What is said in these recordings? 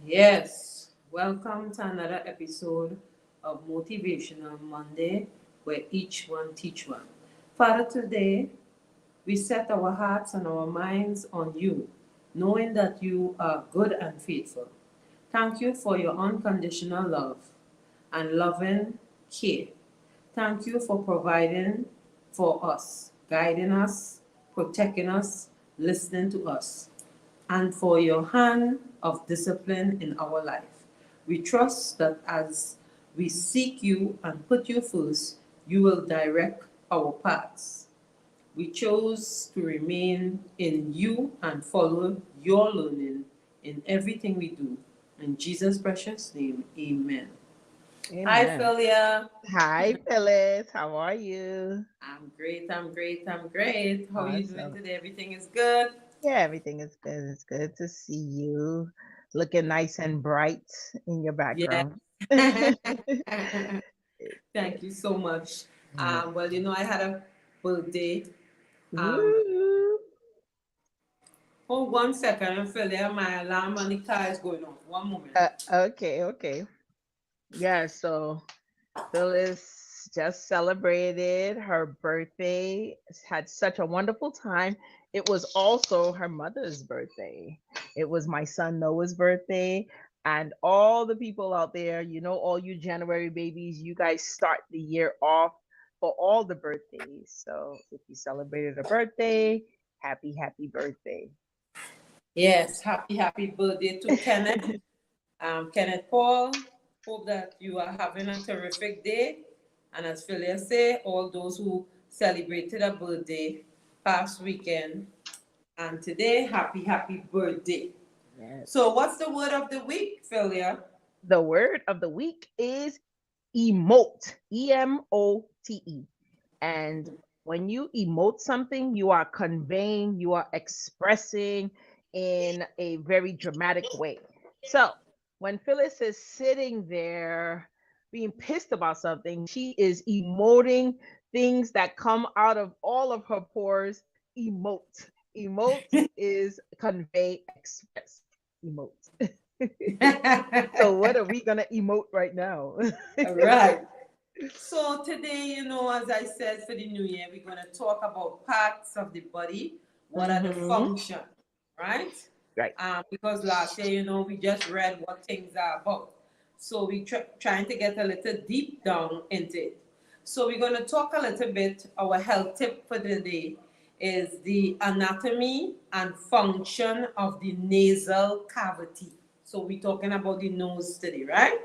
Yes, welcome to another episode of Motivational Monday, where each one teach one. Father, today we set our hearts and our minds on you, knowing that you are good and faithful. Thank you for your unconditional love and loving care. Thank you for providing for us, guiding us, protecting us, listening to us, and for your hand of discipline in our life. We trust that as we seek you and put you first, you will direct our paths. We chose to remain in you and follow your learning in everything we do. In Jesus' precious name, amen. Hi, Amen. Philia. Hi, Phyllis. How are you? I'm great. How are you doing Awesome. today? Everything is good? Yeah, everything is good. It's good to see you looking nice and bright in your Yeah. background. Thank you so much. Yeah. Well, I had a birthday. Um, Woo. Hold 1 second and feel there. My alarm on the car is going off. One moment. Okay. Yeah, so Phyllis just celebrated her birthday, had such a wonderful time. It was also her mother's birthday. It was my son Noah's birthday. And all the people out there, all you January babies, you guys start the year off for all the birthdays. So if you celebrated a birthday, happy birthday. Yes, happy birthday to Kenneth. Kenneth Paul. Hope that you are having a terrific day. And as Philia say, all those who celebrated a birthday past weekend and today, happy birthday. So, Yes. what's the word of the week, Philia? The word of the week is emote. emote. And when you emote something, you are conveying, you are expressing in a very dramatic way. So when Phyllis is sitting there being pissed about something, she is emoting things that come out of all of her pores. Emote. Emote is convey, express. Emote. So what are we gonna emote right now? All right. So today, as I said for the new year, we're going to talk about parts of the body. What are the Mm-hmm. function, right? Right. Because last year, we just read what things are about. So we trying to get a little deep down into it. So we're going to talk a little bit. Our health tip for the day is the anatomy and function of the nasal cavity. So we're talking about the nose today, right?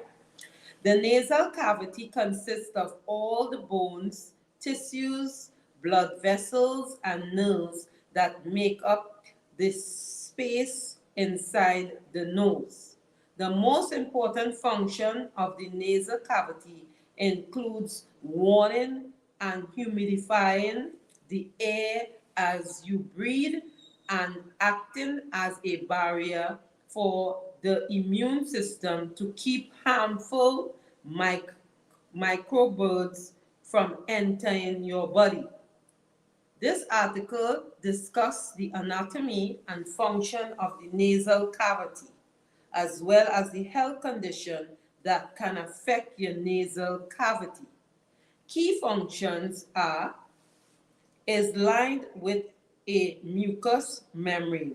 The nasal cavity consists of all the bones, tissues, blood vessels, and nerves that make up this space inside the nose. The most important function of the nasal cavity includes warming and humidifying the air as you breathe and acting as a barrier for the immune system to keep harmful microbes from entering your body. This article discusses the anatomy and function of the nasal cavity, as well as the health condition that can affect your nasal cavity. Key functions are is lined with a mucous membrane,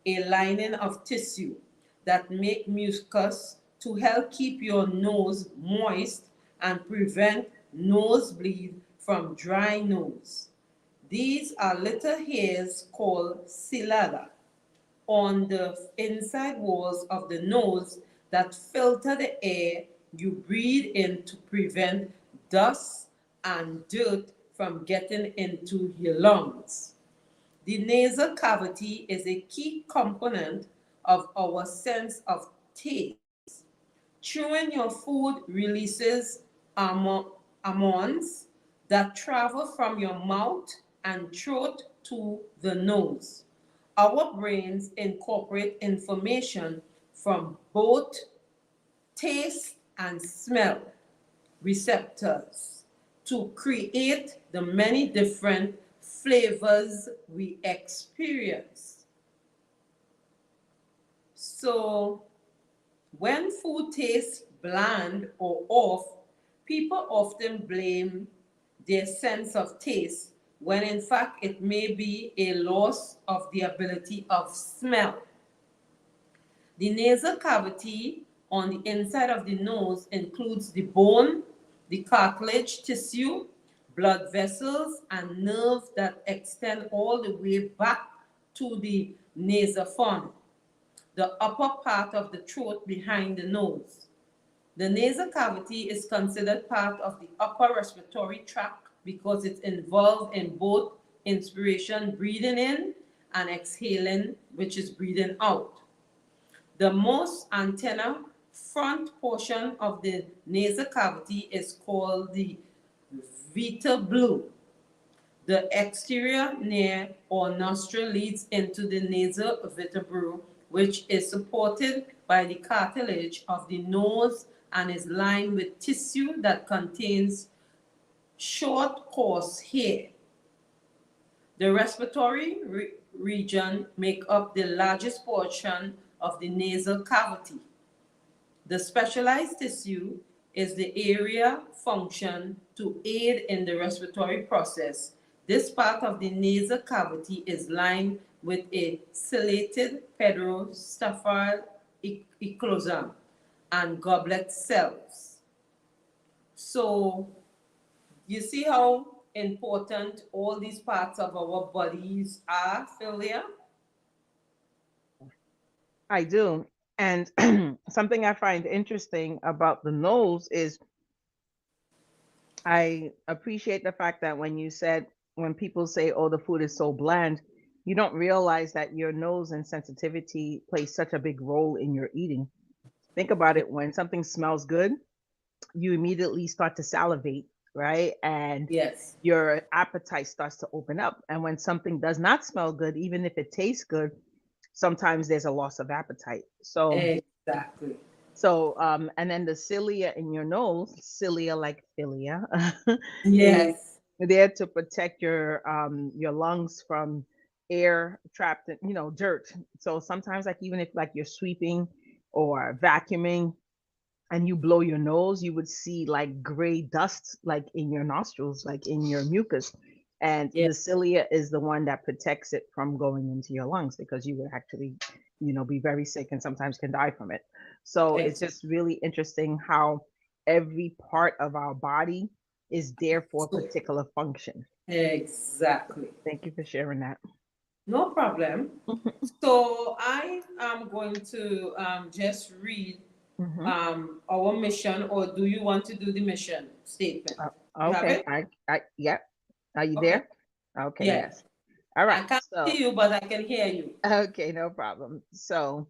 a lining of tissue that make mucus to help keep your nose moist and prevent nosebleed from dry nose. These are little hairs called cilia on the inside walls of the nose that filter the air you breathe in to prevent dust and dirt from getting into your lungs. The nasal cavity is a key component of our sense of taste. Chewing your food releases hormones that travel from your mouth and throat to the nose. Our brains incorporate information from both taste and smell receptors to create the many different flavors we experience. So, When food tastes bland or off, people often blame their sense of taste when in fact it may be a loss of the ability of smell. The nasal cavity on the inside of the nose includes the bone, the cartilage tissue, blood vessels, and nerves that extend all the way back to the nasophon, the upper part of the throat behind the nose. The nasal cavity is considered part of the upper respiratory tract because it's involved in both inspiration, breathing in, and exhaling, which is breathing out. The most antenna front portion of the nasal cavity is called the vertebral. The exterior near or nostril leads into the nasal vertebra, which is supported by the cartilage of the nose and is lined with tissue that contains short coarse hair. The respiratory region make up the largest portion of the nasal cavity. The specialized tissue is the area function to aid in the respiratory process. This part of the nasal cavity is lined with a ciliated pedrostaphal eclosion and goblet cells. So you see how important all these parts of our bodies are, Philia? I do. And something I find interesting about the nose is I appreciate the fact that when you said, when people say, oh, the food is so bland, you don't realize that your nose and sensitivity plays such a big role in your eating. Think about it, when something smells good, you immediately start to salivate, right? And Yes, your appetite starts to open up. And when something does not smell good, even if it tastes good, sometimes there's a loss of appetite. exactly. And then the cilia in your nose, cilia like philia, is Yes, there to protect your lungs from air trapped in, dirt. So sometimes, like, even if like you're sweeping or vacuuming and you blow your nose, you would see like gray dust like in your nostrils, like in your mucus. And yes, the cilia is the one that protects it from going into your lungs, because you would actually, be very sick and sometimes can die from it. So it's exactly. just really interesting how every part of our body is there for a So, particular function. exactly. Thank you for sharing that. No problem. So I am going to just read Hmm. our mission, or do you want to do the mission statement? You have Okay. it? Yeah. Are you Okay. there? Okay. Yeah. Yes. All I right. can't So, see you, but I can hear you. okay, no problem. So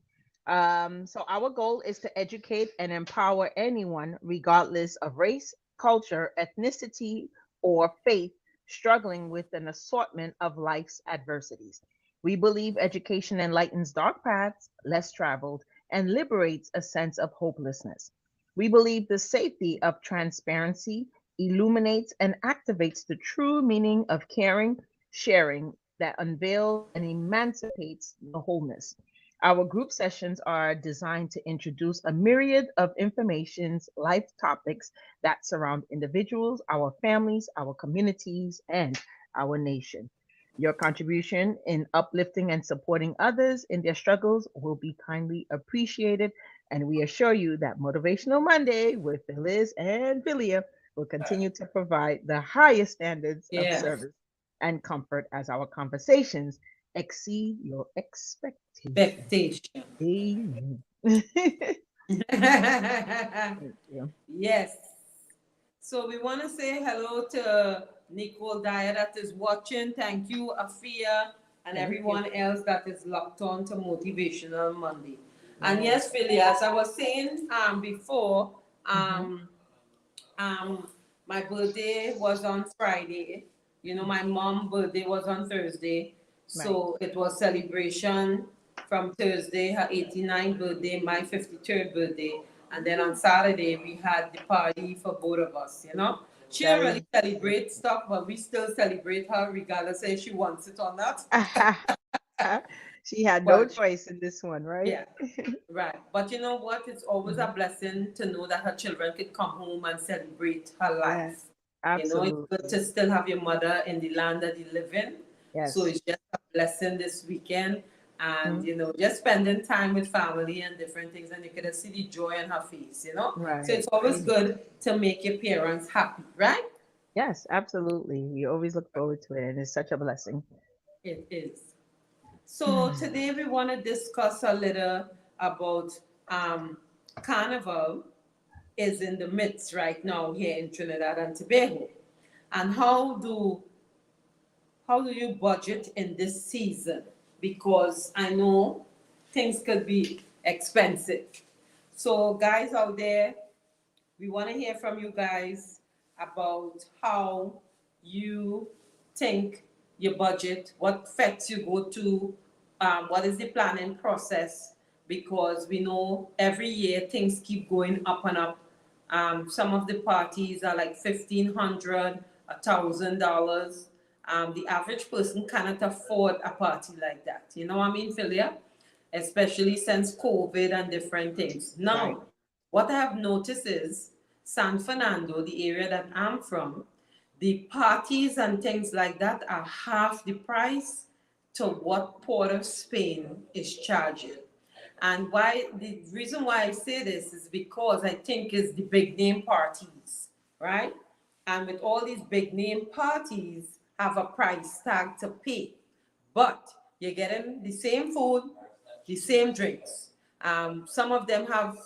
our goal is to educate and empower anyone, regardless of race, culture, ethnicity, or faith, struggling with an assortment of life's adversities. We believe education enlightens dark paths, less traveled, and liberates a sense of hopelessness. We believe the safety of transparency illuminates and activates the true meaning of caring, sharing, that unveils and emancipates the wholeness. Our group sessions are designed to introduce a myriad of informations, life topics that surround individuals, our families, our communities, and our nation. Your contribution in uplifting and supporting others in their struggles will be kindly appreciated. And we assure you that Motivational Monday with Phyllis and Philia will continue to provide the highest standards of Yes. service and comfort as our conversations exceed your expectations. Expectation. Amen. Thank you. Yes. So we want to say hello to Nicole Dyer that is watching. Thank you, Afia, and Thank you. everyone else that is locked on to Motivational Monday. And Yes. yes, Philly, as I was saying before, Hmm. um, um, my birthday was on Friday. You know, my mom' birthday was on Thursday. Right. So it was celebration from Thursday, her 89th birthday, my 53rd birthday. And then on Saturday, we had the party for both of us, you know. She That didn't is really celebrate stuff, but we still celebrate her regardless if she wants it or not. She had no Well, choice in this one, right? yeah, right. But you know what? It's always a Mhm. blessing to know that her children could come home and celebrate her Yes, life. You know, it's good absolutely. to still have your mother in the land that you live in. So Yes. it's just a blessing this weekend. And, Mhm. you know, just spending time with family and different things. And you could see the joy in her face, you know? So Right. it's always good to make your parents happy, right? Yes, absolutely. We always look forward to it, and it's such a blessing. It is. So Mm. today we want to discuss a little about um, Carnival is in the midst right now here in Trinidad and Tobago. And how do you budget in this season? Because I know things could be expensive. So guys out there, we want to hear from you guys about how you think your budget, what fets you go to, what is the planning process, because we know every year things keep going up and up. Some of the parties are like $1,500, $1,000. The average person cannot afford a party like that. You know what I mean, Philia? Especially since COVID and different things. Right. Now, what I have noticed is San Fernando, the area that I'm from, the parties and things like that are half the price to what Port of Spain is charging. And why the reason why I say this is because I think it's the big name parties, right? And with all these big name parties have a price tag to pay. But you're getting the same food, the same drinks. Some of them have,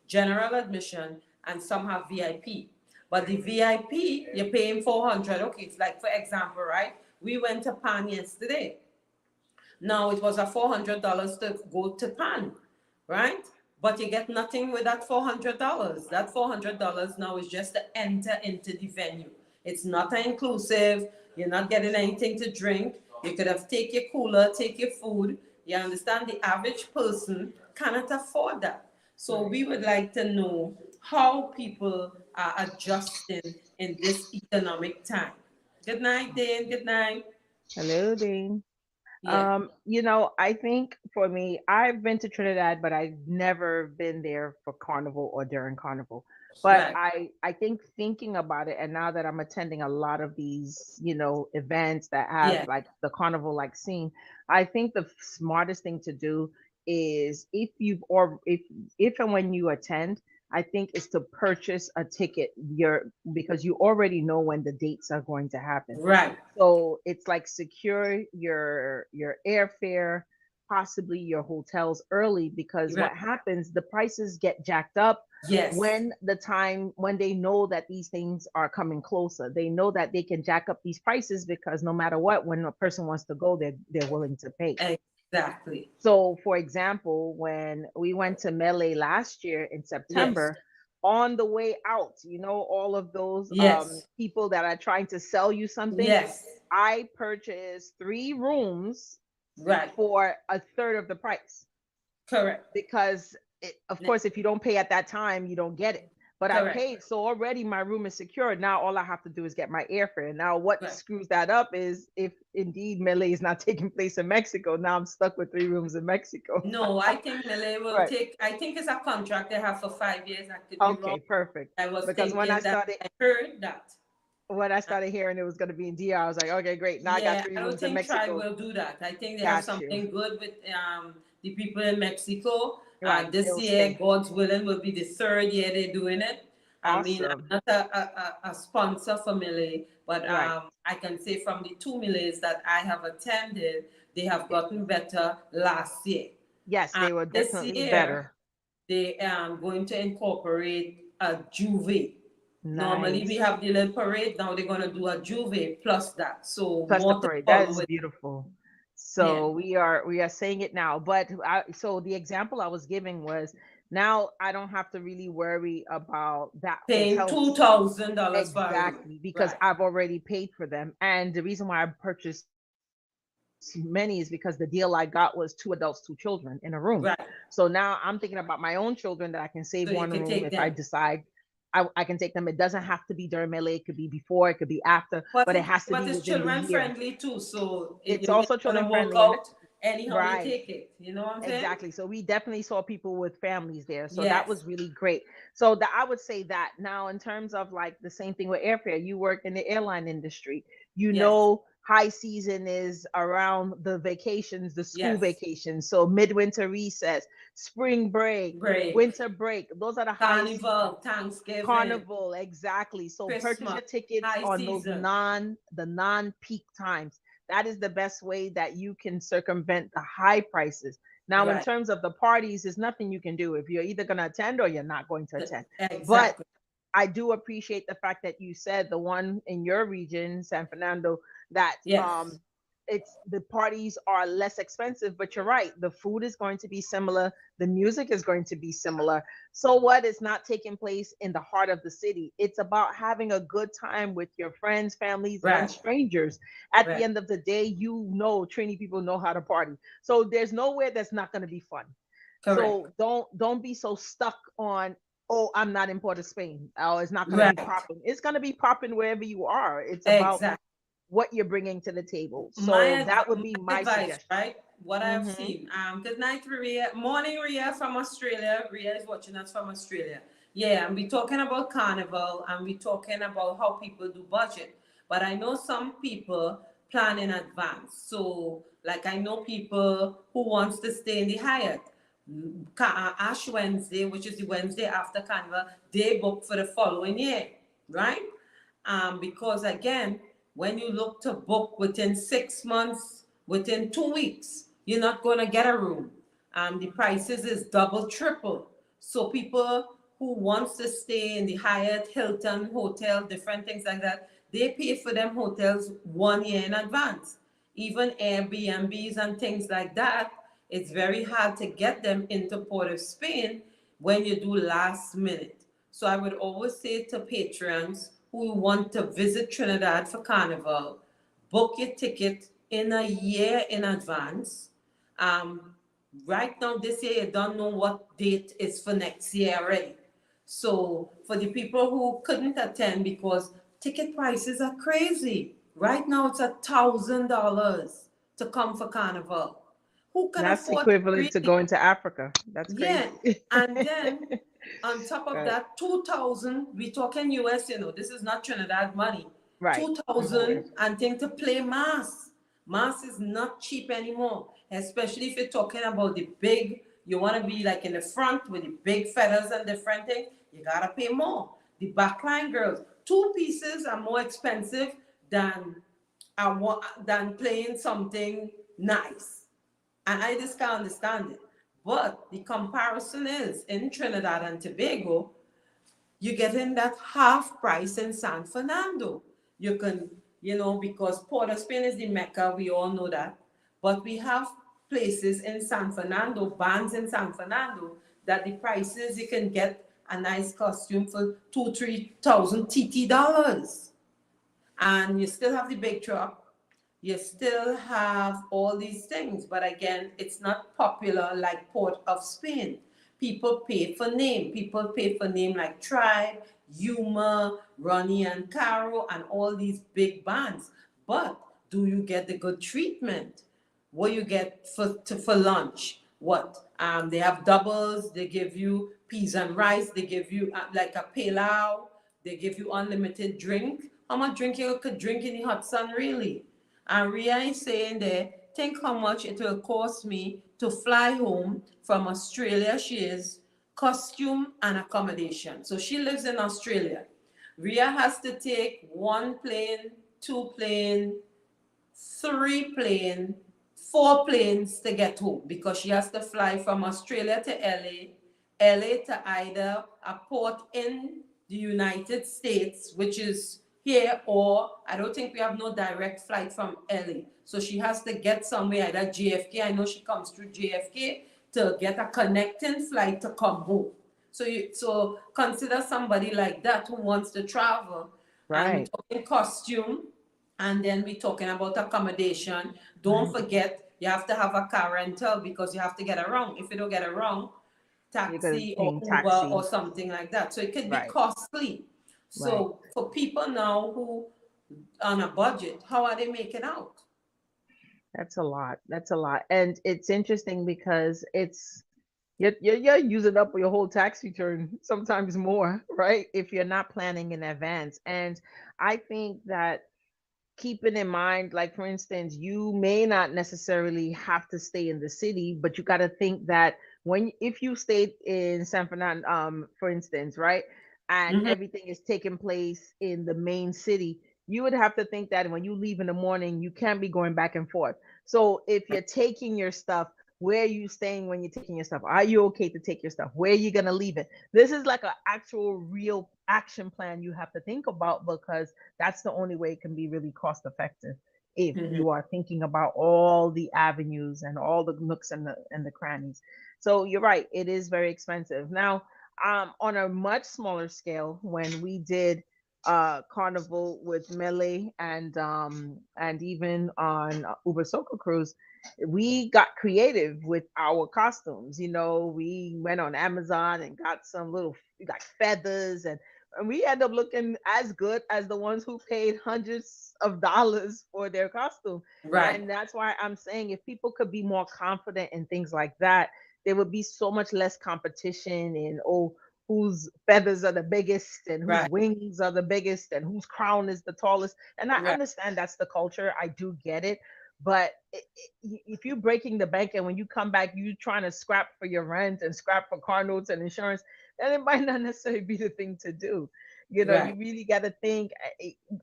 general admission, and some have VIP. But the VIP, you're paying 400. Okay, it's like, for example, right? We went to Pan yesterday. Now it was a $400 to go to Pan, right? But you get nothing with that $400. That $400 now is just to enter into the venue. It's not an inclusive. You're not getting anything to drink. You could have take your cooler, take your food. You understand the average person cannot afford that. So Right. we would like to know how people are adjusting in this economic time. Good night, Dane. Good night. Hello, Dean. Yeah. I think for me, I've been to Trinidad, but I've never been there for Carnival or during Carnival. But Right. I think thinking about it, and now that I'm attending a lot of these, events that have Yeah. like the Carnival like scene, I think the smartest thing to do is if and when you attend, I think is to purchase a ticket because you already know when the dates are going to happen. Right. So it's like secure your airfare, possibly your hotels early, because Right. what happens, the prices get jacked up Yes. when they know that these things are coming closer. They know that they can jack up these prices because no matter what, when a person wants to go, they're willing to pay. Exactly. So, for example, when we went to Mele last year in Yes. September, on the way out, all of those Yes. people that are trying to sell you something, Yes. I purchased 3 rooms Right. for a third of the price Correct. because of Ne- course if you don't pay at that time you don't get it, but I Correct. paid, so already my room is secured. Now all I have to do is get my airfare. Now what Right. screws that up is if indeed melee is not taking place in Mexico, now I'm stuck with 3 rooms in Mexico. No, I think Malay will Right. take. I think it's a contract they have for 5 years. I could be wrong. Okay, perfect. I was Because when I thinking that started I heard that. Uh, hearing it was going to be in DR, I was like, okay, great. Now I got Yeah, three I don't rooms in think Tribe Mexico. will do that. I think they have Got you. something good with the people in Mexico. Right. This They'll year, stay. God's willing, will be the third year they're doing it. I mean, I'm Awesome. not a sponsor for Millie, but Right. I can say from the two Millies that I have attended, they have gotten better last year. Yes, they were This definitely year, better. they are going to incorporate a juve. Normally we Nice. have the little parade. Now they're going to do a juve plus that. So Plus the more to parade. That follow is with. beautiful. Yeah, So we are saying it now. But so the example I was giving was now I don't have to really worry about that paying hotel $2,000 for a room. exactly because Right, I've already paid for them. And the reason why I purchased many is because the deal I got was 2 adults, 2 children in a room. right. So now I'm thinking about my own children that I can save So you one can room take if I them. decide I can take them. It doesn't have to be during Melee. It could be before, it could be after, but it has to But be it's within the children year. friendly too, so It's it's also gonna children work friendly, and out anyhow you right. take it. You know what I'm saying? Exactly. So we definitely saw people with families there. So that Yes, was really great. So that I would say that. Now, in terms of like the same thing with airfare, you work in the airline industry. yes, High season is around the vacations, the school yes. vacations. So midwinter recess, spring break, Break, winter break. Those are the high season. Carnival, Thanksgiving, Carnival, exactly. So purchase Christmas, your tickets high on those season. non-peak times. That is the best way that you can circumvent the high prices. Now, in Right. terms of the parties, there's nothing you can do if you're either going to attend or you're not going to attend. But Exactly. I do appreciate the fact that you said the one in your region, San Fernando, that Yes. it's the parties are less expensive, but you're right, the food is going to be similar, the music is going to be similar. So what is not taking place in the heart of the city? It's about having a good time with your friends, families, and Right. strangers. At the Right. end of the day, Trini people know how to party. So there's nowhere that's not going to be fun. Correct. So don't be so stuck on, oh, I'm not in Port of Spain. Oh, it's not going to be Right. popping. It's going to be popping wherever you are. It's about Exactly. what you're bringing to the table. So My that would be my my advice, suggestion. right? What I have Mm-hmm. seen. Good night, Ria. Morning, Ria from Australia. Ria is watching us from Australia. Yeah, and we talking about Carnival, and we talking about how people do budget. But I know some people plan in advance. So, like I know people who wants to stay in the Hyatt. Ash Wednesday, which is the Wednesday after Carnival, they book for the following year, right? Because again, when you look to book within 6 months, within 2 weeks, you're not going to get a room. The prices is double, triple. So people who wants to stay in the Hyatt, Hilton hotel, different things like that, they pay for them hotels 1 year in advance. Even Airbnbs and things like that, it's very hard to get them into Port of Spain when you do last minute. So I would always say to patrons who want to visit Trinidad for Carnival, book your ticket in a year in advance. Um, right now, this year, you don't know what date is for next year already. So for the people who couldn't attend because ticket prices are crazy. Right now, it's $1,000 to come for Carnival. Who can That's afford to equivalent to really? going to Africa. That's Yeah, crazy. and then on top of Right. that, 2,000, we talking US, this is not Trinidad money. Right. I'm aware. 2,000 and think to play mass. Mass is not cheap anymore, especially if you're talking about the big, you want to be like in the front with the big feathers and different things, you gotta pay more. The backline girls, two pieces are more expensive than than playing something nice. And I just can't understand it. But the comparison is in Trinidad and Tobago, you're getting that half price in San Fernando. You can, because Port of Spain is the Mecca, we all know that. But we have places in San Fernando, bands in San Fernando, that the prices you can get a nice costume for 2, 3 thousand TT dollars. And you still have the big truck, you still have all these things, but again, it's not popular like Port of Spain. People pay for name like Tribe, Yuma, Ronnie and Caro, and all these big bands. But do you get the good treatment? What you get for lunch? What? They have doubles. They give you peas and rice. They give you like a pilau. They give you unlimited drink. How much drink you could drink in the hot sun, really? And Ria is saying there, think how much it will cost me to fly home from Australia. She is costume and accommodation. So she lives in Australia. Ria has to take one plane, two plane, three plane, four planes to get home because she has to fly from Australia to LA to either a port in the United States, which is here, or I don't think we have no direct flight from LA. So she has to get somewhere, either JFK. I know she comes through JFK to get a connecting flight to come home. So consider somebody like that who wants to travel, and we're Right. talking costume, and then we're talking about accommodation. Don't Right. forget, you have to have a car rental because you have to get around. If you don't get around, You're gonna be taxi or paying Uber or taxi. something like that. So it could be Right, costly. right. So for people now who on a budget, how are they making out? That's a lot. That's a lot. And it's interesting because you're using up your whole tax return, sometimes more, right? If you're not planning in advance. And I think that keeping in mind, like for instance, you may not necessarily have to stay in the city, but you got to think that when if you stayed in San Fernando, for instance, right, and Mhm. everything is taking place in the main city, you would have to think that when you leave in the morning, you can't be going back and forth. So if you're taking your stuff, where are you staying when you're taking your stuff? Are you okay to take your stuff? Where are you gonna leave it? This is like an actual real action plan you have to think about, because that's the only way it can be really cost effective, if Mhm. you are thinking about all the avenues and all the nooks and the crannies. So you're right, it is very expensive. Now, on a much smaller scale, when we did Carnival with Melee and even on Uber Soca Cruise, we got creative with our costumes. You know, we went on Amazon and got some little like feathers, and we end up looking as good as the ones who paid hundreds of dollars for their costume. Right, And that's why I'm saying if people could be more confident in things like that, there would be so much less competition in, oh, whose feathers are the biggest and whose right, wings are the biggest and whose crown is the tallest. And I right, understand that's the culture. I do get it. But if you're breaking the bank and when you come back, you trying to scrap for your rent and scrap for car notes and insurance, then it might not necessarily be the thing to do. You know, right. you really got to think,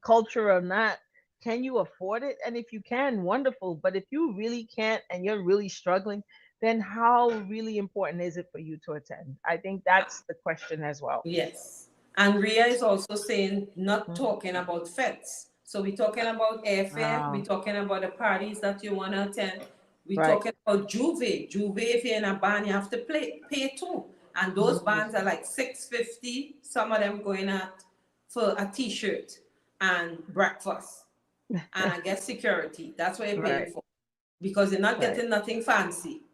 culture or not, can you afford it? And if you can, wonderful. But if you really can't and you're really struggling, then how really important is it for you to attend? I think that's the question as well. Yes. And Ria is also saying not Mhm. talking about fets. So we're talking about airfare, we're Wow. talking about the parties that you want to attend, we're Right. talking about Juve. Juve, if you're in a band, you have to pay too. And those Mhm. bands are like 650, some of them going at for a t-shirt and breakfast. And I guess security. That's what you're paying Right. for. Because you're not Right. getting nothing fancy.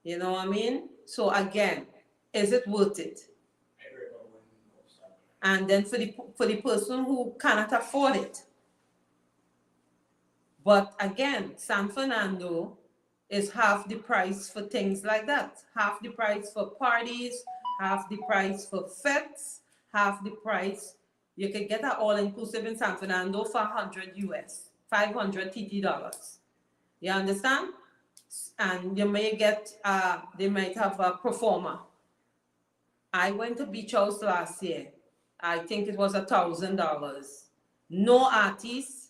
You know what I mean? So again, is it worth it? And then for the person who cannot afford it. But again, San Fernando is half the price for things like that. Half the price for parties, half the price for fetes, half the price. You can get an all-inclusive in San Fernando for 100 US, 500 TT dollars. You understand? And you may get, they might have a performer. I went to Beach House last year. I think it was $1,000. No artists,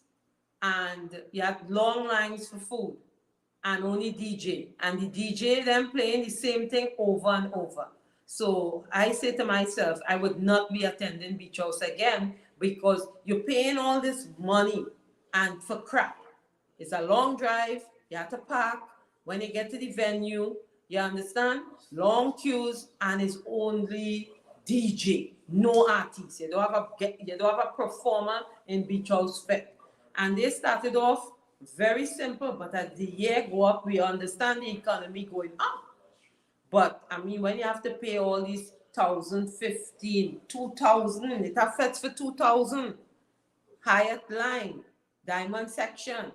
and you had long lines for food, and only DJ. And the DJ then playing the same thing over and over. So I say to myself, I would not be attending Beach House again because you're paying all this money and for crap. It's a long drive, you have to park. When you get to the venue, you understand? Long queues, and it's only DJ, no artist. You don't have a performer in Beach House Fest. And they started off very simple, but as the year go up, we understand the economy going up. But I mean, when you have to pay all these 1,015, 2,000, it affects for 2,000. Hyatt line, diamond section,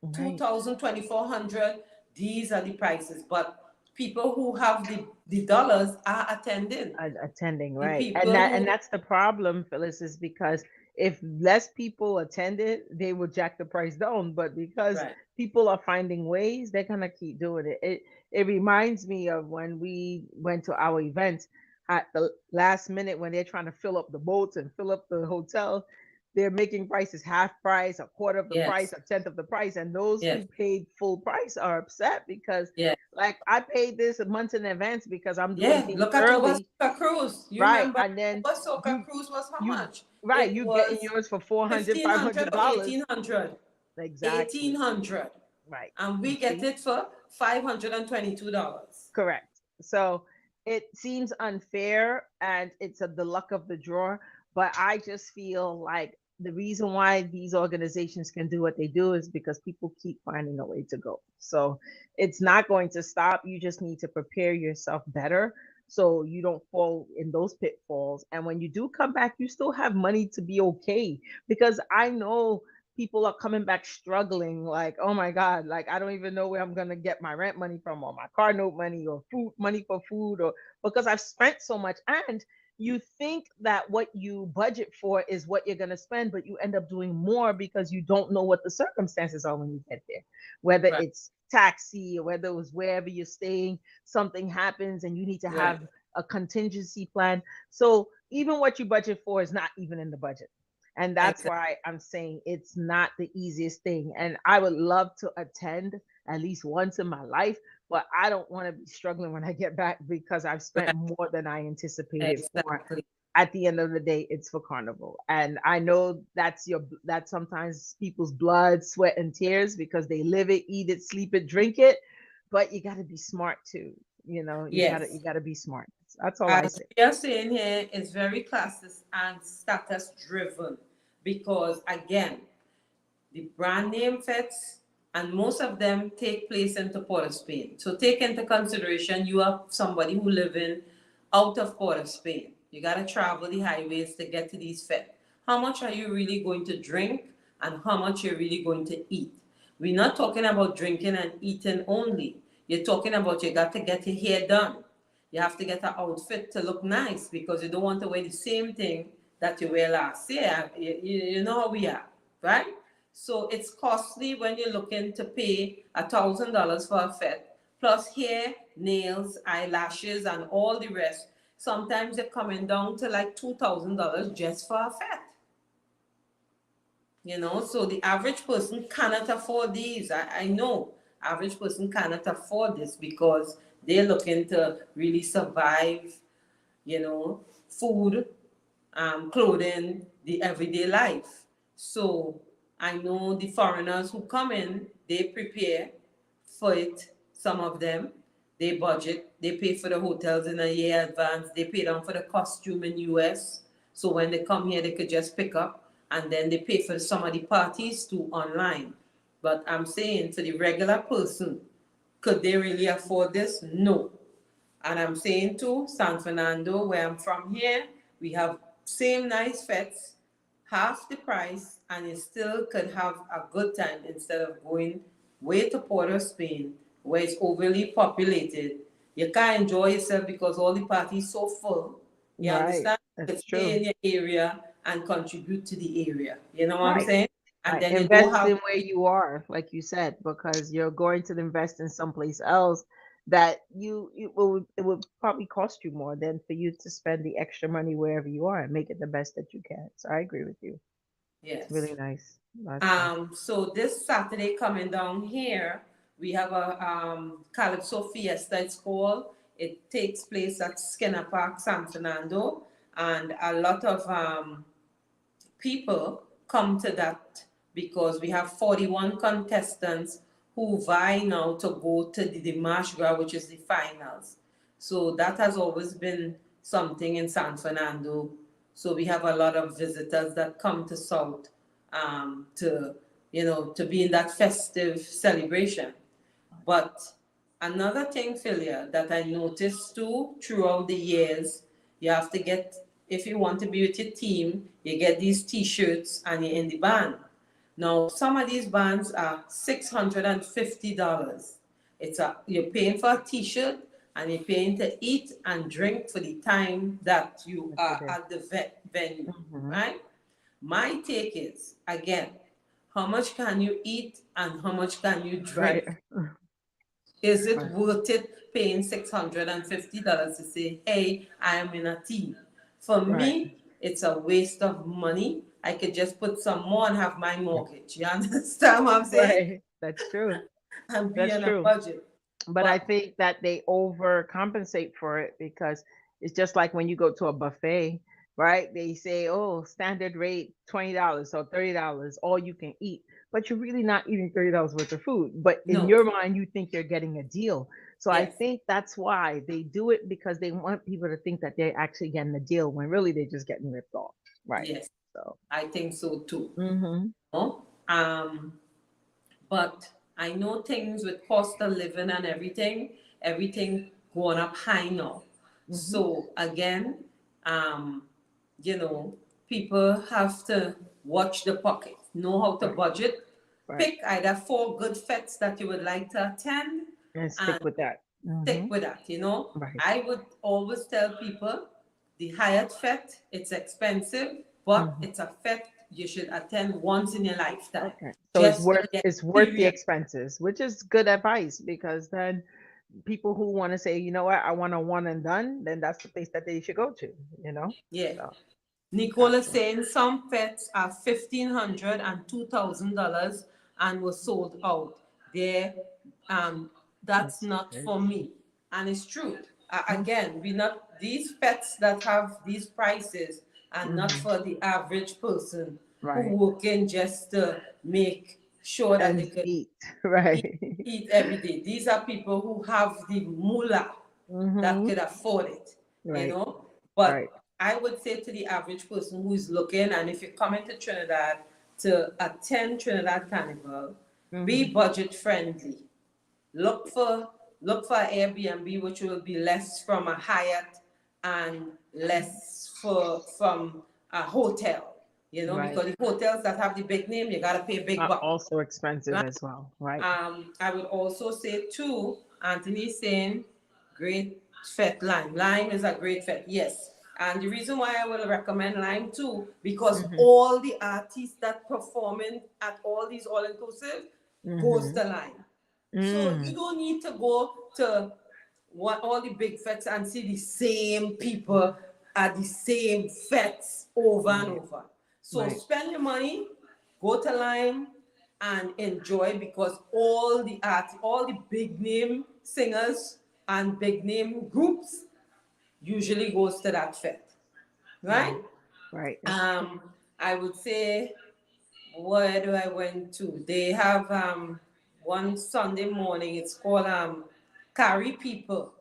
Right. 2,000, 2,400. These are the prices. But people who have the dollars are attending. Attending, The right. And people that and who, that's the problem, Phyllis, is because if less people attended, they would jack the price down. But because right, people are finding ways, they're gonna keep doing it. It reminds me of when we went to our event at the last minute when they're trying to fill up the boats and fill up the hotel. They're making prices half price, a quarter of the price, yes, a tenth of the price, and those yes, who paid full price are upset because, yes. like, I paid this a month in advance because I'm doing Yeah, things look at Uber early. Soca Cruise. You Right. remember And then Uber Soca you Cruise was how you much? right, It you getting was yours for 400, 1,500 or $500. 1,800. Exactly. 1,800. Right. And You we get see? it for $522. Correct. So it seems unfair and it's the luck of the draw, but I just feel like the reason why these organizations can do what they do is because people keep finding a way to go. So it's not going to stop. You just need to prepare yourself better so you don't fall in those pitfalls. And when you do come back, you still have money to be okay. Because I know people are coming back struggling, like, oh my God, like I don't even know where I'm gonna get my rent money from, or my car note money, or food money for food, or because I've spent so much. And you think that what you budget for is what you're going to spend, but you end up doing more because you don't know what the circumstances are when you get there. Whether Right. it's taxi or whether it was wherever you're staying, something happens and you need to Right. have a contingency plan. So even what you budget for is not even in the budget. And that's Exactly. why I'm saying it's not the easiest thing. And I would love to attend at least once in my life, but I don't want to be struggling when I get back because I've spent Right. more than I anticipated for. Exactly. At the end of the day, it's for Carnival. And I know that's sometimes people's blood, sweat, and tears because they live it, eat it, sleep it, drink it. But you gotta be smart too. You Yes. gotta be smart. That's all I As say. we are saying here, it's very classes and status driven because, again, the brand name fits, and most of them take place into Port of Spain. So take into consideration you are somebody who living out of Port of Spain. You gotta travel the highways to get to these fets. How much are you really going to drink and how much you're really going to eat? We're not talking about drinking and eating only. You're talking about you got to get your hair done. You have to get an outfit to look nice because you don't want to wear the same thing that you wear last year. You know how we are, right? So it's costly when you're looking to pay $1,000 for a fit, plus hair, nails, eyelashes, and all the rest. Sometimes they're coming down to like $2,000 just for a fit. So the average person cannot afford these. I know average person cannot afford this because they're looking to really survive, food, clothing, the everyday life. So I know the foreigners who come in, they prepare for it. Some of them, they budget, they pay for the hotels in a year advance, they pay down for the costume in US. So when they come here, they could just pick up, and then they pay for some of the parties too online. But I'm saying to the regular person, could they really afford this? No. And I'm saying too, San Fernando, where I'm from here, we have same nice fets, half the price, and you still could have a good time instead of going way to Port of Spain, where it's overly populated. You can't enjoy yourself because all the parties so full. You Right. understand? You That's stay true. in your area and contribute to the area. You know what I'm Right. saying? And Right. then you don't Invest have. in where you are, like you said, because you're going to invest in someplace else that it would probably cost you more than for you to spend the extra money wherever you are and make it the best that you can. So I agree with you. It's Yes. really nice. That's nice. So this Saturday coming down here, we have a Calypso Fiesta, it's called. It takes place at Skinner Park, San Fernando, and a lot of people come to that because we have 41 contestants who vie now to go to the March Gras, which is the finals. So that has always been something in San Fernando. So we have a lot of visitors that come to South to be in that festive celebration. But another thing, Philia, that I noticed too throughout the years, you have to get, if you want to be with your team, you get these t-shirts and you're in the band. Now, some of these bands are $650. You're paying for a t-shirt and you're paying to eat and drink for the time that you That's are it. at the venue, Mm-hmm. right? My take is, again, how much can you eat and how much can you Right. drink? Is it Right. worth it paying $650 to say, hey, I am in a team? For Right. me, it's a waste of money. I could just put some more and have my mortgage. You understand what I'm saying? Right. That's true. And be That's on a true. budget. But I But think that they overcompensate for it because it's just like when you go to a buffet, right? They say, oh, standard rate $20 or $30, all you can eat. But you're really not eating $30 worth of food. But in no, your mind, you think you're getting a deal. So I yes, think that's why they do it because they want people to think that they're actually getting a deal when really they're just getting ripped off. Right. yes. So, I think so too. mm-hmm, No? But I know things with cost of living and everything going up high now. mm-hmm, So again, um, you know, people have to watch the pocket, know how to right, budget, right, pick either four good fets that you would like to attend and and stick with that. stick Mm-hmm, with that, you know. right. I would always tell people the Hyatt Fet, it's expensive, but Mm-hmm. it's a fet you should attend once in your lifetime Okay. So just to get it's worth the experience. expenses, which is good advice because then people who want to say, you know what, I want a one and done, then that's the place that they should go to, you know? Yeah. So, Nicole is gotcha. saying some fets are $1,500 and $2,000 and were sold out. There, that's It's, not for it's, me, and it's true. mm, Again, we not these pets that have these prices are not mm-hmm, for the average person who right. working just to make sure that they And could eat, eat, right. eat every day. These are people who have the moolah that Mm-hmm, could afford it, you right, know. right. But I would say to the average person who is looking, and if you're coming to Trinidad to attend Trinidad Carnival, Mm-hmm, be budget friendly. Look for Airbnb, which will be less from a Hyatt and less from a hotel. You know, right. because the hotels that have the big name, you gotta pay big Are bucks. also expensive as well, right? I would also say too, Anthony saying great fet lime. Lime is a great fet, yes. And the reason why I will recommend lime too, because Mm-hmm, all the artists that performing at all these all inclusive goes mm-hmm, to lime. So you mm, don't need to go to all the big fets and see the same people at the same fets over and right, over. So right. spend your money, go to Lime and enjoy because all the big name singers and big name groups usually goes to that fet, right? Right. Right. That's true. Um, I would say where do I went to? They have one Sunday morning. It's called Carry People.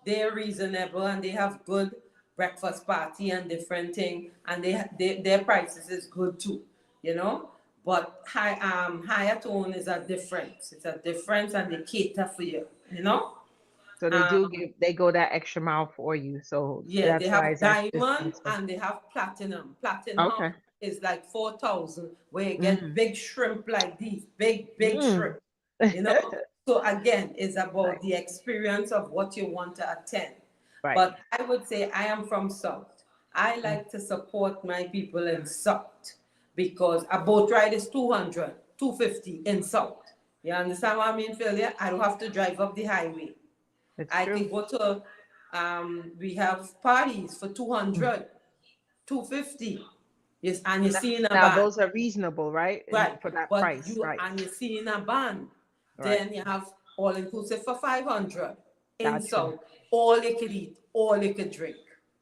They're reasonable and they have good breakfast party and different thing, and their prices is good too, you know. But higher tone is a difference. It's a difference, and they cater for you, you know. So Um, they go that extra mile for you. So yeah, they that's why have it's extra diamond expensive. and they have platinum. Platinum Okay. is like 4,000, where you get Mm. big shrimp like these, big Mm. shrimp, you know. So again, it's Right. about the experience of what you want to attend. Right. But I would say I am from South. I Mm. like to support my people in South because a boat ride is 200, 250 in South. You understand what I mean, Phil? I don't have to drive up the highway. It's I true. can go to, we have parties for Mm. 200, 250. Yes, and you're Now, seeing a now band, those are reasonable, right? And right? for that But price, right? you're seeing a band. Right. Then you have all inclusive for 500 in Got you. South. All you could eat, all you could drink,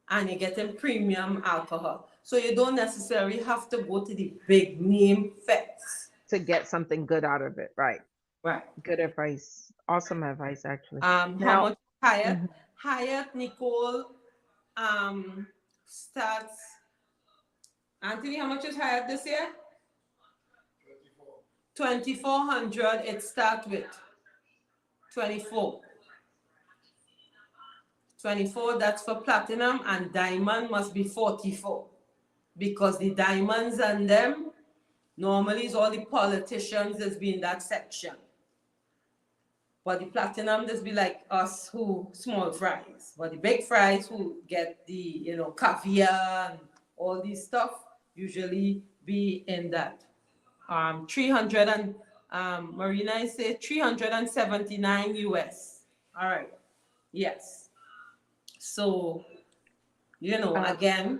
and you're getting premium alcohol. So you don't necessarily have to go to the big name fests. To get something good out of it, right? Right. Good advice. Awesome advice, actually. How Now, much Hyatt? mhm, Hyatt Nicole starts. Anthony, how much is Hyatt this year? 2,400. It starts with 24. 24, that's for platinum, and diamond must be 44. Because the diamonds and them normally is all the politicians that's be in that section. But the platinum just be like us who small fries. But the big fries who get the caviar and all these stuff usually be in that 300 and Marina I say 379 US. All right. Yes. So, uh, again,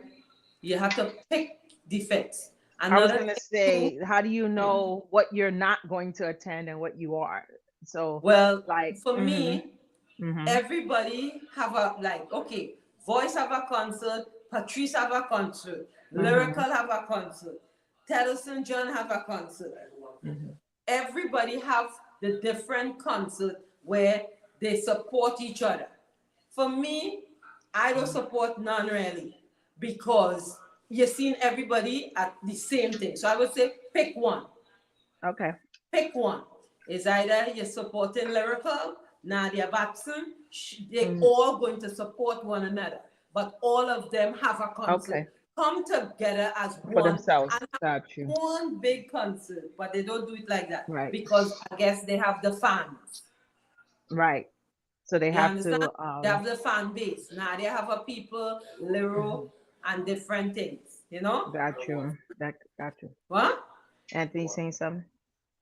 you have to pick defects. I was Another gonna thing too, say, how do you know what you're not going to attend and what you are? So, well, like, for mm-hmm, me, mm-hmm, everybody have a like, okay, Voice have a concert, Patrice have a concert, mm-hmm, Lyrical have a concert, Tedderson John have a concert. mm-hmm, Everybody have the different concert where they support each other. For me, I don't support none really because you're seeing everybody at the same thing. So I would say pick one. Okay. Pick one. It's either you're supporting Lyrical, Nadia Batson, they're Mhm. all going to support one another, but all of them have a concert. Okay. Come together as For one themselves. and have Got you. one big concert, but they don't do it like that Right. because I guess they have the fans. Right. So they You have understand? to They have the fan base. Now they have a people, mhm. Lero, and different things, you know? Got you. That got you. What? Anthony saying something?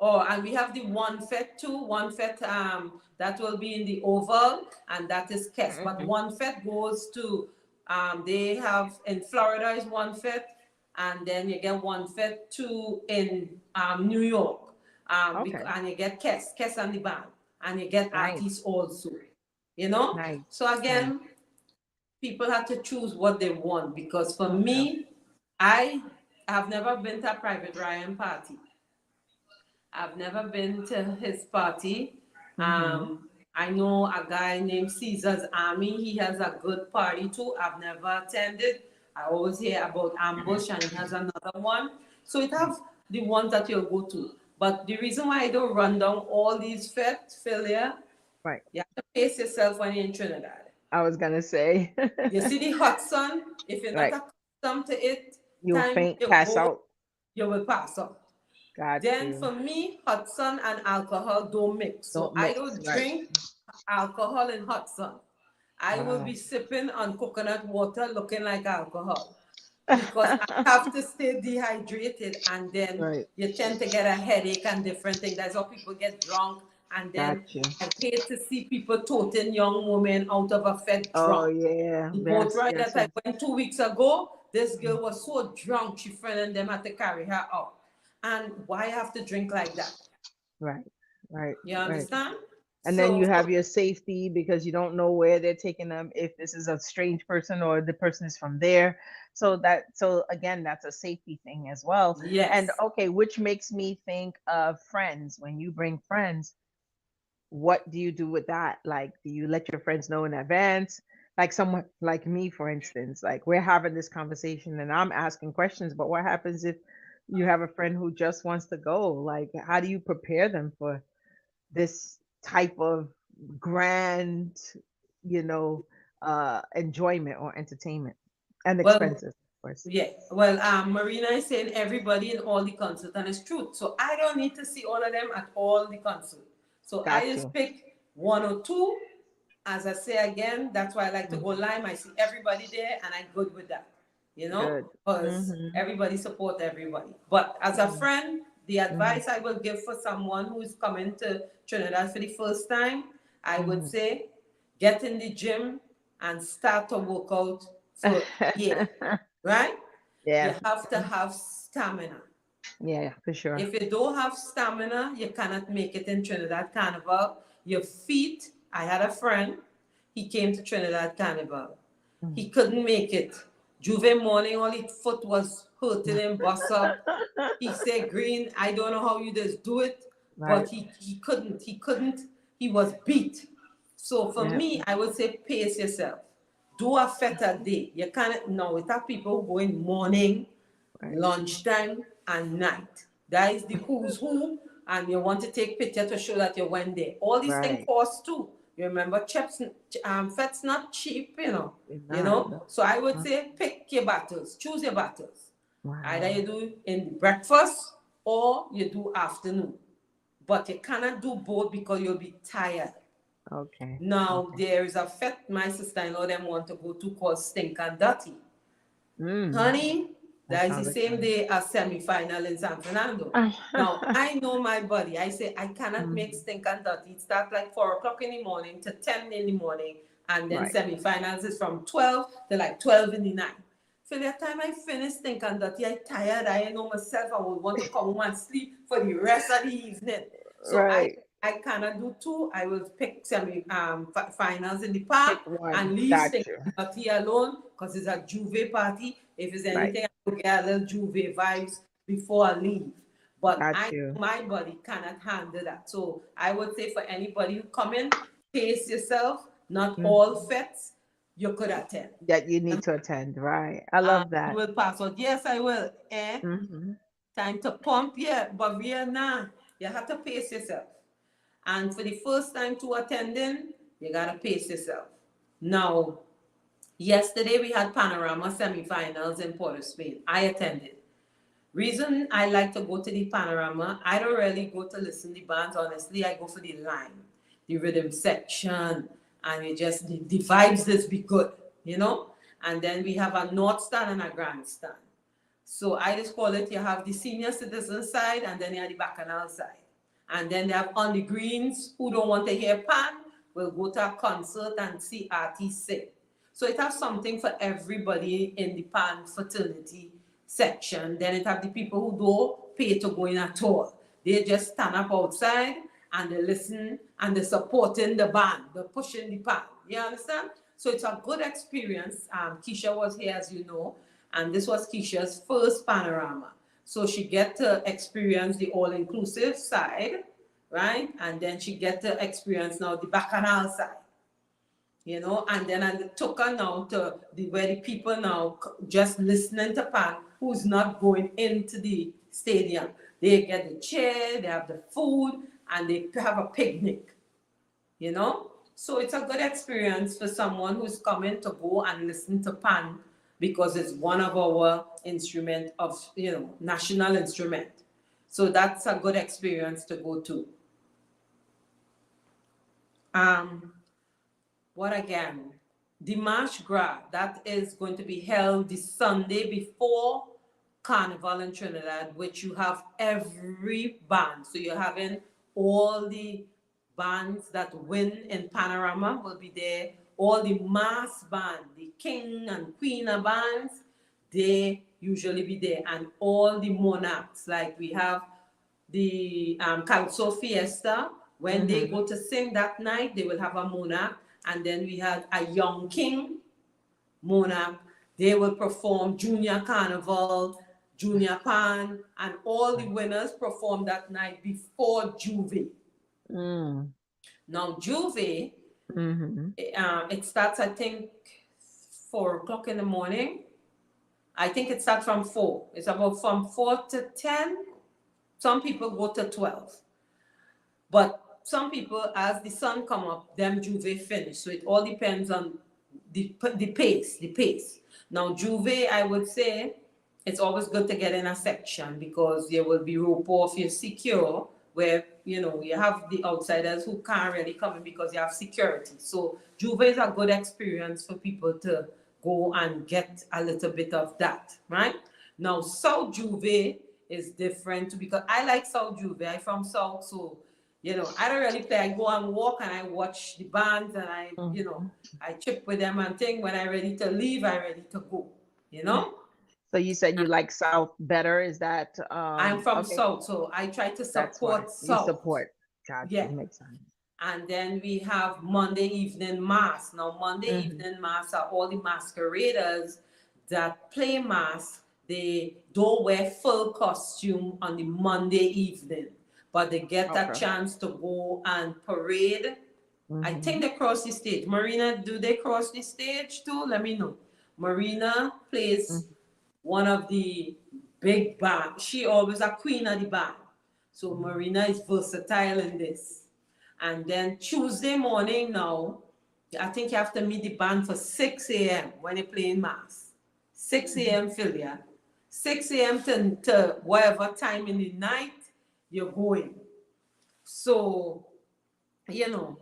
Oh, and we have the one fet too. One fet that will be in the oval, and that is Kess. But Mhm. one fet goes to they have in Florida is one fet, and then you get one fet two in New York. Okay. And you get Kess and the band, and you get Nice. artists also. You know? Nice. So Nice. again, people have to choose what they want because for Okay. me, I have never been to a private Ryan party. I've never been to his party. Mhm. I know a guy named Caesar's Army. He has a good party too. I've never attended. I always hear about Ambush and he has another one. So it Right. have the ones that you'll go to. But the reason why I don't run down all these fete failure, Right. you have to pace yourself when you're in Trinidad. I was gonna say. You see the hot sun, if you're not Right. accustomed to it, You'll time faint, you pass go, out. you will pass out. Got Then you. for me, hot sun and alcohol don't mix. So Don't I mix. don't Right. drink alcohol in hot sun. I will be Wow. sipping on coconut water looking like alcohol because I have to stay dehydrated and then Right. you tend to get a headache and different things. That's how people get drunk. And then Got you. I hate to see people toting young women out of a fed Oh drunk. yeah. The boat Yes. ride Yes. that I Yes. went 2 weeks ago, this girl was so drunk, she friend and them had to carry her out. And why have to drink like that? Right. Right. You Right. understand? And then So you have your safety because you don't know where they're taking them, if this is a strange person or the person is from there. So again, that's a safety thing as well. And yes. okay, which makes me think of friends. When you bring friends, what do you do with that? Like, do you let your friends know in advance? Like someone like me, for instance, like we're having this conversation and I'm asking questions, but what happens if you have a friend who just wants to go? Like, how do you prepare them for this type of grand, you know, enjoyment or entertainment and Well, expenses, of course. yeah. Well, Marina is saying everybody in all the concert, and it's true. So I don't need to see all of them at all the concert. So I Got just you. pick one or two. As I say again, that's why I like to go Mhm. live. I see everybody there, and I'm good with that. Good. Because Mm-hmm. everybody support everybody. But as a friend, the Mm-hmm. advice I will give for someone who is coming to Trinidad for the first time, I would Mm-hmm. say, get in the gym and start to work out for a year, right? You Yeah. have to have stamina. Yeah, for sure. If you don't have stamina, you cannot make it in Trinidad Carnival. Your feet, I had a friend, he came to Trinidad Carnival. Mhm. He couldn't make it. Juve morning, all his foot was hurting him, bust up. He said, Green, I don't know how you just do it, but Right. he couldn't, he was beat. So for Yeah. me, I would say pace yourself. Do a feta day. You can't, no, we have people who go in morning, Right. lunchtime, and night. That is the who's who, and you want to take picture to show that you went there. All these things Right. cost too. You remember, chips, fat's not cheap, you know. It's You not. know, No. so I would No. say pick your battles, choose your battles. Either Wow. you do in breakfast or you do afternoon, but you cannot do both because you'll be tired. Okay. Now Okay. there is a fete my sister-in-law them want to go to called Stink and Dirty. Mm. Honey, That that is the sounds same exciting. day as semi-final in San Fernando. Now, I know my body. I say I cannot make Mhm. stink and dirty. It starts like 4 o'clock in the morning to 10 in the morning. And then Right. semi-finals is from 12 to like 12 in the night. So the time I finish stink and dirty, I tired. I know myself. I would want to come home and sleep for the rest of the evening. So I Right. I cannot do two. I will pick semi finals in the park Pick one. and leave Got stink you. and dirty alone because it's a Juve party. If it's Right. anything, I will get a little Juve vibes before I leave. But Got I you. my body cannot handle that. So I would say for anybody who come in, pace yourself, not all Mhm. fets. you could attend. that you And need to attend. Right. I love you that. will pass out. Yes, I will. Eh? Hmm. Time to pump, yeah, but we are not. You have to pace yourself. And for the first time to attending, you gotta pace yourself. Now, yesterday we had Panorama semifinals in Port of Spain. I attended. Reason I like to go to the Panorama, I don't really go to listen to the bands. Honestly, I go for the line, the rhythm section, and it just the vibes just be good, you know. And then we have a north stand and a grandstand. So I just call it, you have the senior citizen side and then you have the bacchanal side. And then they have on the greens who don't want to hear pan will go to a concert and see artists sing. So it has something for everybody in the pan fraternity section. Then it have the people who don't pay to go in at all. They just stand up outside and they listen and they're supporting the band, they're pushing the pan. You understand? So it's a good experience. Keisha was here, as you know, and this was Keisha's first panorama. So she get to experience the all-inclusive side, right? And then she get to experience now the bacchanal side, you know. And then I took her now to the where the people now just listening to pan who's not going into the stadium. They get the chair, they have the food, and they have a picnic, you know. So it's a good experience for someone who's coming to go and listen to pan because it's one of our instrument of, you know, national instrument. So that's a good experience to go to. Um, what again? The March Gras, that is going to be held the Sunday before Carnival in Trinidad, which you have every band. So you're having all the bands that win in Panorama will be there. All the mass band, the King and Queen of bands, they usually be there. And all the monarchs, like we have the Council Fiesta. When they Hmm. go to sing that night, they will have a monarch. And then we had a young king monarch. They will perform Junior Carnival, Junior Pan, and all the winners perform that night before Juve. Mm. Now, Juve, Hmm. it starts, I think, 4 o'clock in the morning. I think it starts from 4. It's about from 4 to 10. Some people go to 12. But some people, as the sun come up, them Juve finish. So it all depends on the pace, the pace. Now Juve, I would say, it's always good to get in a section because there will be rope off, you're secure, where you know you have the outsiders who can't really come in because you have security. So Juve is a good experience for people to go and get a little bit of that, right? Now South Juve is different because I like South Juve. I'm from South, so you know, I don't really play. I go and walk and I watch the bands and I, you know, Hmm. I chip with them and thing. When I'm ready to leave, I'm ready to go. You know, So you said you like South better. Is that I'm from okay? South, so I try to That's why support you South. support. Got Yeah. you. Makes sense. And then we have Monday evening mass. Now, Monday Hmm. evening mass are all the masqueraders that play mass. They don't wear full costume on the Monday evening, but they get a Okay. chance to go and parade. I think Hmm. they cross the stage. Marina, do they cross the stage too? Let me know. Marina plays one of the big band. She always a queen of the band. So Marina is versatile in this. And then Tuesday morning now, I think you have to meet the band for 6 a.m. when you're playing mass. 6 a.m. Philia. 6 a.m. to whatever time in the night you're going. So, you know,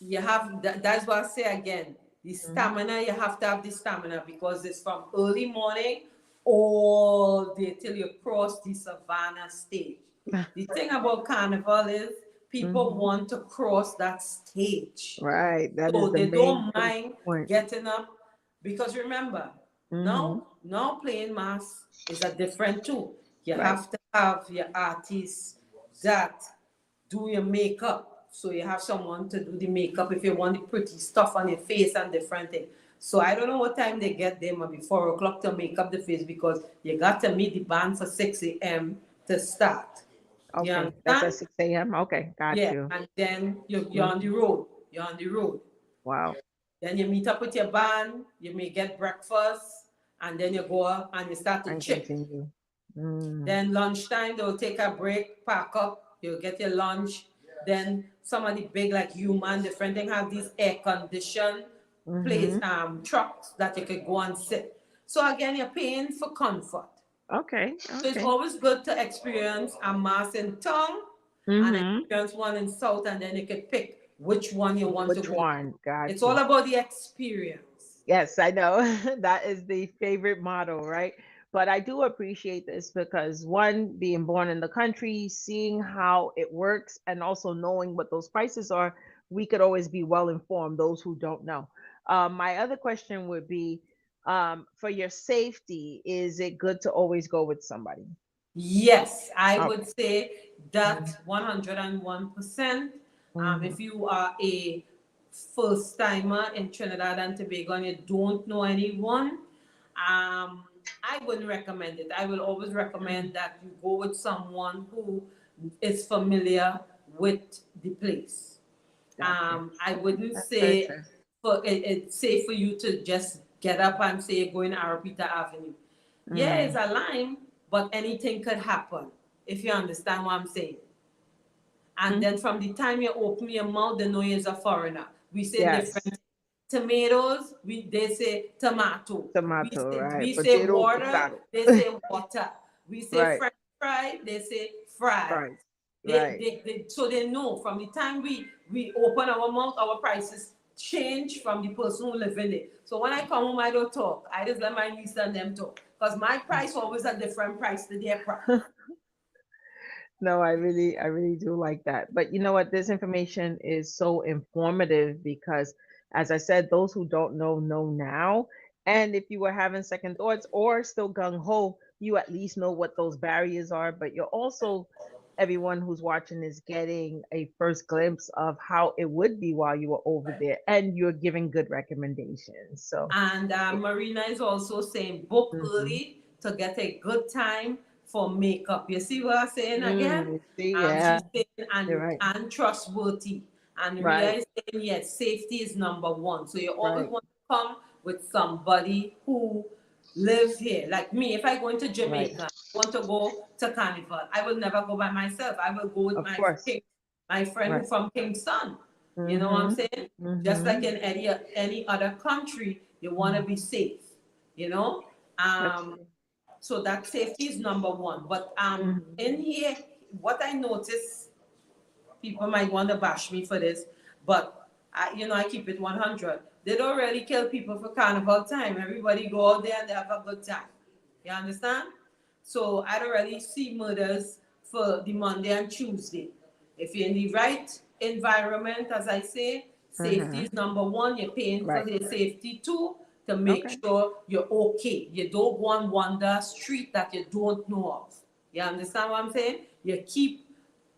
you have that's what I say again. The Hmm. stamina, you have to have the stamina because it's from early morning all day till you cross the savannah stage. The thing about carnival is people Hmm. want to cross that stage. Right. That is So the they main don't mind point. getting up because remember, Hmm. now playing mass is a different tool. You Right. have to have your artists that do your makeup. So you have someone to do the makeup if you want the pretty stuff on your face and different thing. So I don't know what time they get there, maybe 4 o'clock to make up the face because you got to meet the band for 6 a.m. to start. You Okay. That's at understand? 6 a.m. Okay. Got Yeah. you. And then you're on the Hmm. road. You're on the road. Wow. Then you meet up with your band, you may get breakfast, and then you go out and you start to And chill. continue. Mm, Then lunchtime, they'll take a break, pack up, you'll get your lunch. Then some of the big like human, different thing have these air conditioned place mm-hmm. trucks that you could go and sit. So again, you're paying for comfort. Okay, So it's okay. always good to experience a mass in town and Mm-hmm. experience one in south, and then you can pick which one you want to Which go. one? It's Got all you. about the experience. Yes, I know. That is the favorite motto, right? But I do appreciate this because one, being born in the country, seeing how it works, and also knowing what those prices are, we could always be well informed, those who don't know. My other question would be, for your safety, is it good to always go with somebody? Yes, I would Okay. say that 101%. Mm-hmm. If you are a first timer in Trinidad and Tobago and you don't know anyone, I wouldn't recommend it. I will always recommend that you go with someone who is familiar with the place. Gotcha. I Okay, wouldn't that's very say fair. it's safe for you to just get up and say you're going to Arapita Avenue. Yeah, it's Mm. a line, but anything could happen if you understand what I'm saying. And then Mhm. from the time you open your mouth, they know you're a foreigner. We say Yes, different tomatoes, they say tomato. tomato, right? We say Potato, water, potato. they say water. We say Right, French fry, they say fries. right, right. So they know from the time we open our mouth, our prices change from the person who live in it. So when I come home, I don't talk. I just let my niece and them talk. Because my price always a different price to their price. No, I really do like that. But you know what? This information is so informative because, as I said, those who don't know now. And if you were having second thoughts or still gung ho, you at least know what those barriers are. But you're also, everyone who's watching is getting a first glimpse of how it would be while you were over there, and you're giving good recommendations. So, And Marina is also saying book mm-hmm. early to get a good time for makeup. You see what I'm saying again? See, yeah, She's saying you're right, and trustworthy. And Ria right, is saying yes, safety is number one. So you always right, want to come with somebody who lives here. Like me, if I go into right. Jamaica, I want to go to Carnival, I will never go by myself. I will go with Of course, my friend who right. from Kingston. You know what I'm Mm-hmm. saying? Just like Mm-hmm. in any other country, you want to be safe. You know, That's um, true. so that safety is number one. But Mm-hmm. in here, what I notice, people might want to bash me for this, but I keep it 100. They don't really kill people for carnival time. Everybody go out there and they have a good time. You understand? So I don't really see murders for the Monday and Tuesday. If you're in the right environment, as I say, safety Mm-hmm. is number one. You're paying for Right. your safety too to make Okay. sure you're okay. You don't go and wander a street that you don't know of. You understand what I'm saying? You keep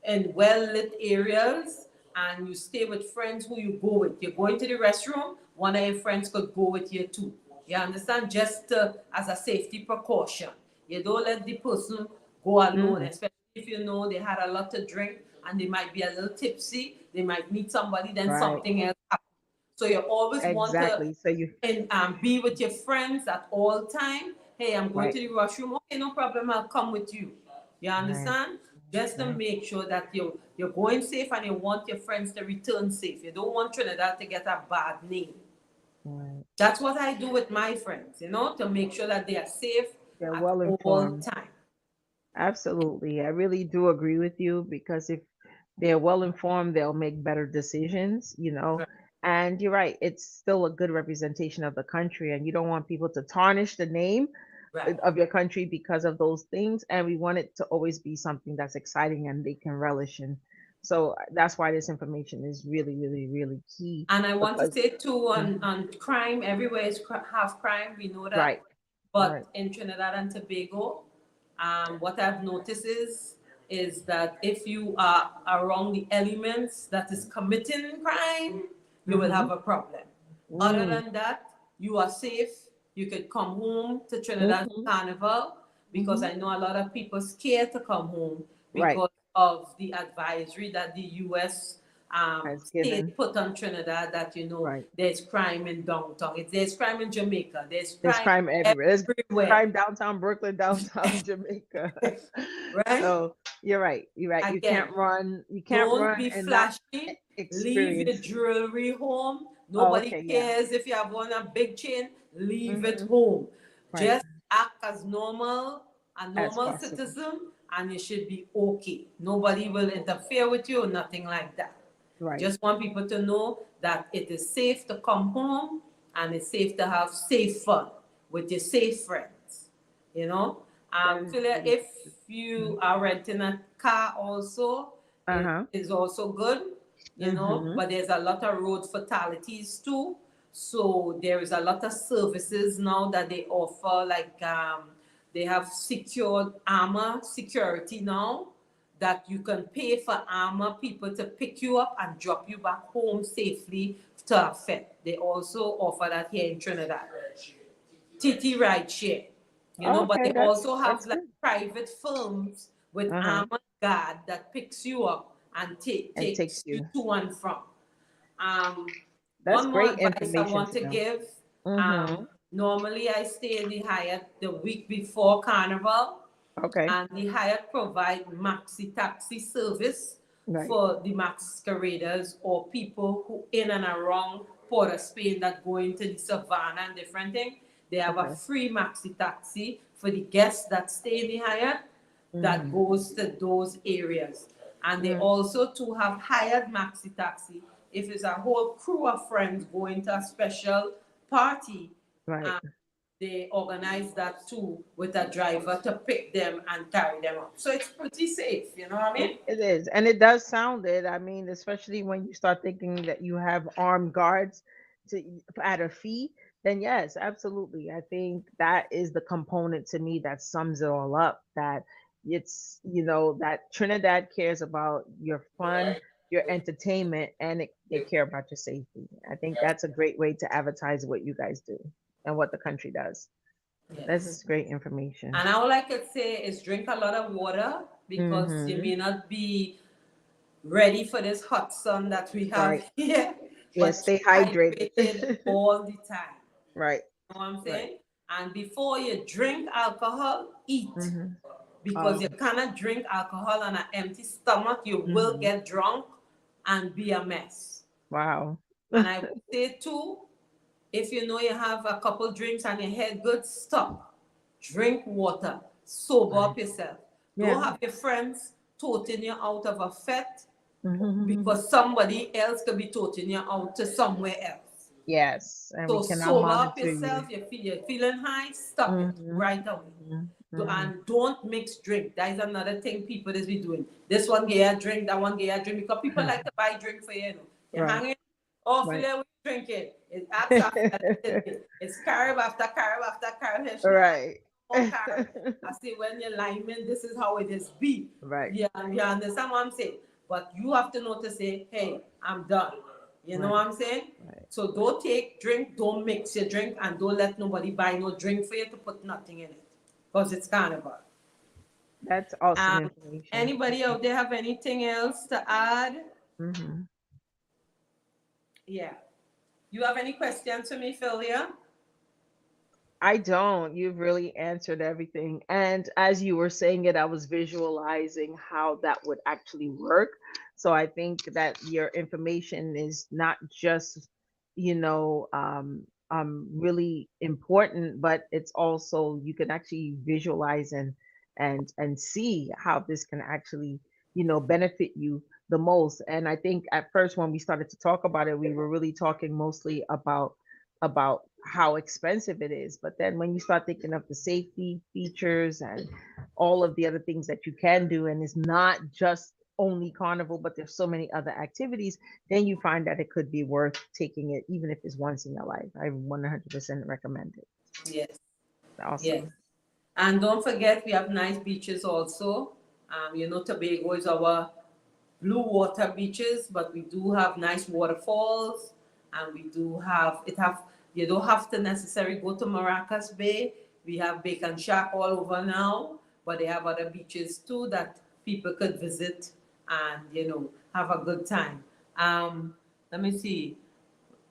in well-lit areas and you stay with friends who you go with. You're going to the restroom, one of your friends could go with you too. You understand? Just as a safety precaution. You don't let the person go alone, Mm. especially if you know they had a lot to drink and they might be a little tipsy. They might meet somebody, then Right. something else happens. So you always want to Exactly. So you be with your friends at all time. Hey, I'm going right. to the washroom. Okay, no problem. I'll come with you. You Right. understand? Just to Right. make sure that you're going safe and you want your friends to return safe. You don't want Trinidad to get a bad name. Right. That's what I do with my friends, to make sure that they are safe They're at well all informed. time. Absolutely. I really do agree with you because if they're well informed, they'll make better decisions, you know. Right. And you're right, it's still a good representation of the country, and you don't want people to tarnish the name Right. of your country because of those things. And we want it to always be something that's exciting and they can relish in. So that's why this information is really, really, really key And I want to because, say too, mhm, on crime, everywhere is half crime. We know that. right, right. But in Trinidad and Tobago, what I've noticed is that if you are around the elements that is committing crime, you will Mm-hmm. have a problem. Other Mm, than that, you are safe. You could come home to Trinidad mm-hmm. Carnival because Mm-hmm. I know a lot of people scared to come home Right. because of the advisory that the U.S. As state given. put on Trinidad that Right. there's crime in downtown. There's crime in Jamaica. There's There's crime crime everywhere. There's everywhere, crime downtown Brooklyn, downtown Jamaica. right? So you're right. You're right. You Again, can't run. You can't don't run be and not flashy. Leave your experience. jewelry home. Oh, Nobody okay. Yeah. cares if you have on a big chain. Leave it Hmm. home. Right. Just act as a As normal possible. citizen, and you should be okay. Nobody will interfere with you or nothing like that. Right. Just want people to know that it is safe to come home and it's safe to have safe fun with your safe friends. You know, That is Philia, beautiful. if you are renting a car also, it Uh-huh. is also good, Mm-hmm. but there's a lot of road fatalities too. So there is a lot of services now that they offer, like they have secured armor security now that you can pay for armor people to pick you up and drop you back home safely to a vet. They also offer that here in Trinidad. TT ride share, Oh, but they okay. also have That's like good. private firms with Uh-huh. armored guard that picks you up and And takes takes you you. to and from. Um, That's one more great advice I information want to to know. give. Mm-hmm. Normally I stay in the Hyatt the week before Carnival, Okay. and the Hyatt provide maxi taxi service Right. for the masqueraders or people who in and around Port of Spain that go into the savannah and different thing. They have a Okay. free maxi taxi for the guests that stay in the Hyatt that Mm-hmm. goes to those areas. And they Mm. also too have hired maxi taxi if it's a whole crew of friends going to a special party. Right. um, they organize that too with a driver to pick them and carry them up. So it's pretty safe, you know what I mean? It is, and it does sound it. I mean, especially when you start thinking that you have armed guards to at a fee, then yes, absolutely. I think that is the component to me that sums it all up. That it's that Trinidad cares about your fun, your entertainment, and they care about your safety. I think that's a great way to advertise what you guys do and what the country does. This Yes. is great information. And all I could say is drink a lot of water because you Mm-hmm. may not be ready for this hot sun that we have Right. here, Yeah. but Stay keep hydrated. hydrated all the time. Right. You know what I'm Right. saying? And before you drink alcohol, eat. Mhm. Because you Oh. cannot drink alcohol on an empty stomach. You will Mhm. get drunk and be a mess. Wow. And I would say too, if you know you have a couple drinks and your head good, stop. Drink water. Sober Right. up yourself. Don't Yeah. have your friends toting you out of a fete Mhm. because somebody else could be toting you out to somewhere else. Yes, and we So cannot sober up monitor you. yourself. You're feeling high, stop it Mhm. right away. Mhm. Mhm. And don't mix drink. That is another thing people is be doing. This one get a drink, that one get a drink because people like to buy drink for you. You're Right. hanging, oh, Right. Philly, we drinking. It's after it's Carib after Carib after Carib. She not Right. more Carib. I say when you're liming, this is how it is be. Right. Yeah, you understand what I'm saying? But you have to know to say, hey, I'm done. You know Right. what I'm saying? Right. So don't take drink, don't mix your drink, and don't let nobody buy no drink for you to put nothing in it. Because it's carnival. That's awesome Um, information. Anybody out there have anything else to add? Mhm. Yeah. You have any questions for me, Philia? I don't. You've really answered everything. And as you were saying it, I was visualizing how that would actually work. So I think that your information is not just, really important, but it's also you can actually visualize and see how this can actually, benefit you the most. And I think at first when we started to talk about it, we were really talking mostly about how expensive it is. But then when you start thinking of the safety features and all of the other things that you can do, and it's not just only carnival, but there's so many other activities, then you find that it could be worth taking it, even if it's once in your life. I 100% recommend it. Yes. Yes. Awesome. And don't forget, we have nice beaches also. Tobago is our blue water beaches, but we do have nice waterfalls, and we do have it have you don't have to necessarily go to Maracas Bay. We have Bacon Shack all over now, but they have other beaches too that people could visit and have a good time. Um, Let me see.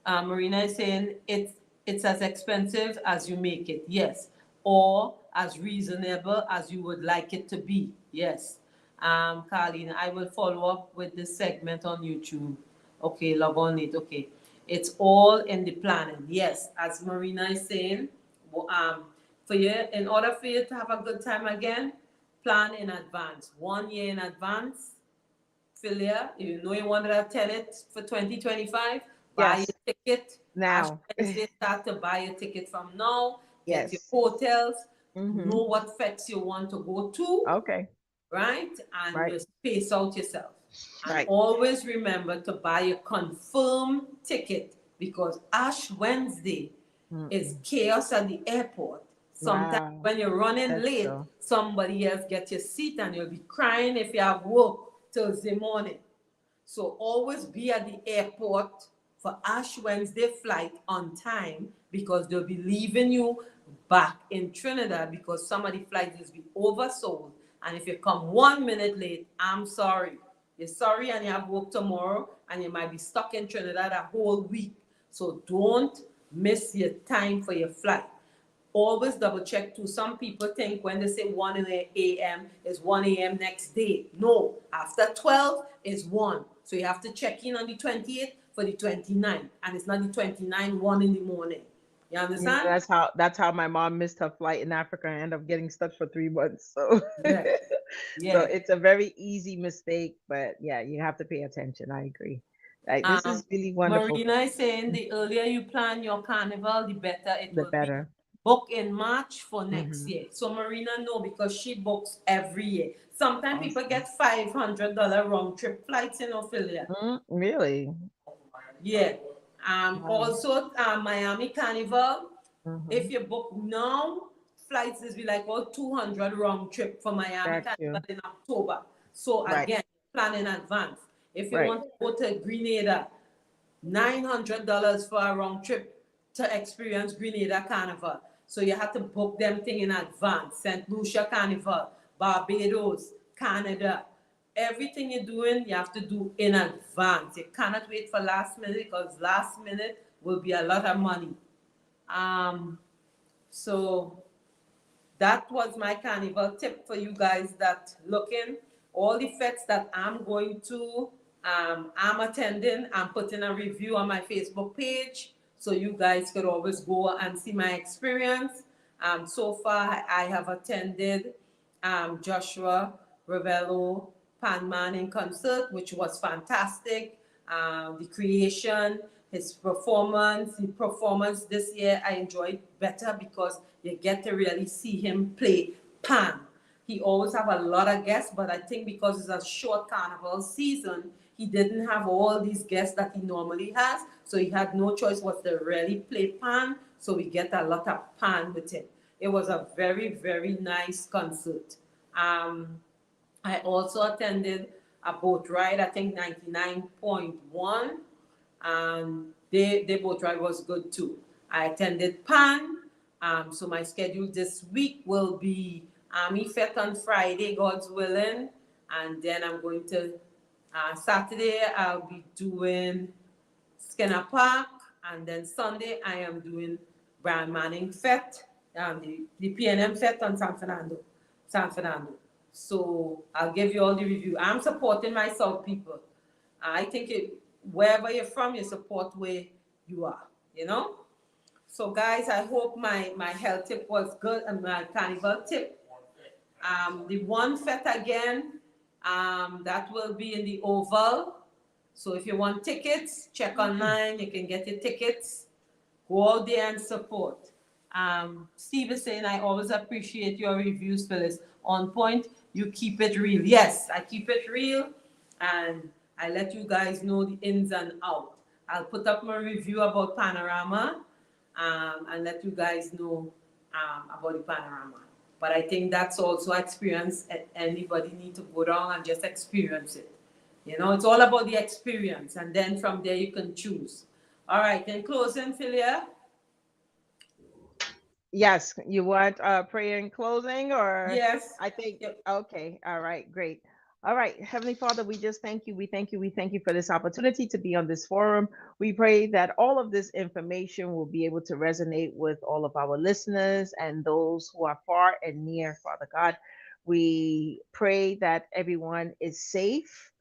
Marina is saying it's as expensive as you make it. Yes, or as reasonable as you would like it to be. Yes. Carlene, I will follow up with this segment on YouTube. Okay, log on it. Okay, it's all in the planning. Yes, as Marina is saying, for you, in order for you to have a good time again, plan in advance, 1 year in advance. Philia, you know you want to attend it for 2025, buy Yes. your ticket. Ash Now. Wednesday, start to buy your ticket from now. Get your Yes. hotels. Mm-hmm. Know what fets you want to go to, Okay. right? And Right. you space out yourself. And Right. always remember to buy a confirmed ticket because Ash Wednesday is Mm-mm. chaos at the airport. Sometimes Wow. when you're running That's late, true. somebody else gets your seat and you'll be crying if you have work Thursday morning. So always be at the airport for Ash Wednesday flight on time because they'll be leaving you back in Trinidad because some of the flights will be oversold. And if you come 1 minute late, I'm sorry. You're sorry and you have work tomorrow and you might be stuck in Trinidad a whole week. So don't miss your time for your flight. Always double check too. Some people think when they say 1 a.m. is 1 a.m. next day. No, after 12 is 1. So you have to check in on the 28th for the 29th. And it's not the 29th, 1 in the morning. You Yeah, understand? that's how my mom missed her flight in Africa and ended up getting stuck for 3 months. So Yeah. so Yeah. it's a very easy mistake, but yeah, you have to pay attention. I agree. Like this Um, is really wonderful. Marina is saying the earlier you plan your carnival, the better it The will be. better. Book in March for next Hmm. year. So Marina know because she books every year. Sometimes people Awesome. get $500 round trip flights in Ophelia. Really? Yeah. Wow. Also, Miami Carnival. If Hmm. you book now, flights is be like about 200 round trip for Miami Got Carnival you. in October. So Right. again, plan in advance. If you Right. want to go to Grenada, $900 for a round trip to experience Grenada Carnival. So you have to book them thing in advance. St. Lucia Carnival, Barbados, Canada. Everything you're doing, you have to do in advance. You cannot wait for last minute because last minute will be a lot of money. Um, so that was my carnival tip for you guys that looking. All the fets that I'm going to, I'm attending. I'm putting a review on my Facebook page, so you guys could always go and see my experience. So far, I have attended Joshua Ravello Panman in concert, which was fantastic. The creation, the performance this year I enjoyed better because you get to really see him play pan. He always have a lot of guests, but I think because it's a short carnival season, he didn't have all these guests that he normally has. So he had no choice but to really play pan. So we get a lot of pan with him. It was a very, very nice concert. Um, I also attended a boat ride, I think 99.1, and their boat ride was good too. I attended PAN, so my schedule this week will be Army Fete on Friday, God's willing, and then I'm going to, Saturday I'll be doing Skinner Park, and then Sunday I am doing Brian Manning Fete, the PNM Fete on San Fernando. San Fernando. So I'll give you all the review. I'm supporting my South people. I think wherever you're from, you support where you are, you know? So guys, I hope my health tip was good and my carnival tip. The one fete again, that will be in the Oval. So if you want tickets, check online. You can get your tickets. Go out there and support. Steve is saying, I always appreciate your reviews, Phyllis. On point, you keep it real. Yes, I keep it real and I let you guys know the ins and out. I'll put up my review about Panorama and let you guys know about the Panorama. But I think that's also experience. Anybody need to go down and just experience it. You know, it's all about the experience, and then from there you can choose. All right, in closing, Philia. Yes, you want prayer in closing, or Yes. I think Yep. okay, all right, great. All right, Heavenly Father, we just thank you. We thank you. We thank you for this opportunity to be on this forum. We pray that all of this information will be able to resonate with all of our listeners and those who are far and near, Father God. We pray that everyone is safe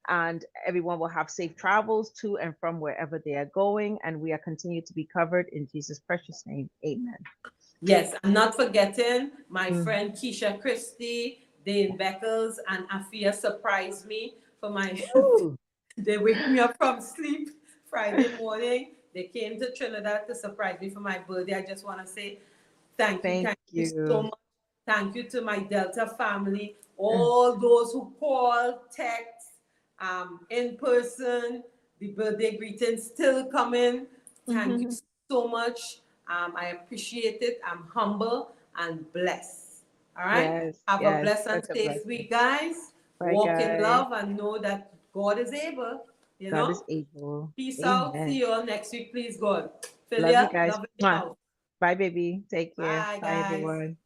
and everyone will have safe travels to and from wherever they are going. And we are continued to be covered in Jesus' precious name. Amen. Yes, I'm not forgetting my Mhm. friend Keisha Christie, Dane Beckles, and Afia surprised me for my. Ooh, They wake me up from sleep Friday morning. They came to Trinidad to surprise me for my birthday. I just want to say thank thank you so you. much. Thank you to my Delta family, Mm, all those who call, text, in person. The birthday greetings still coming. Thank you mhm. so much. I appreciate it. I'm humble and blessed. All right. Yes, Have a yes, blessed and such a safe blessing. week, guys. Bye, Walk in guys. love and know that God is able. You God is know. able. Peace out. See Amen. you all next week, please, God. Love you Philia, guys. love in the Mwah. house. Bye, baby. Take care. Bye, Bye, guys. everyone.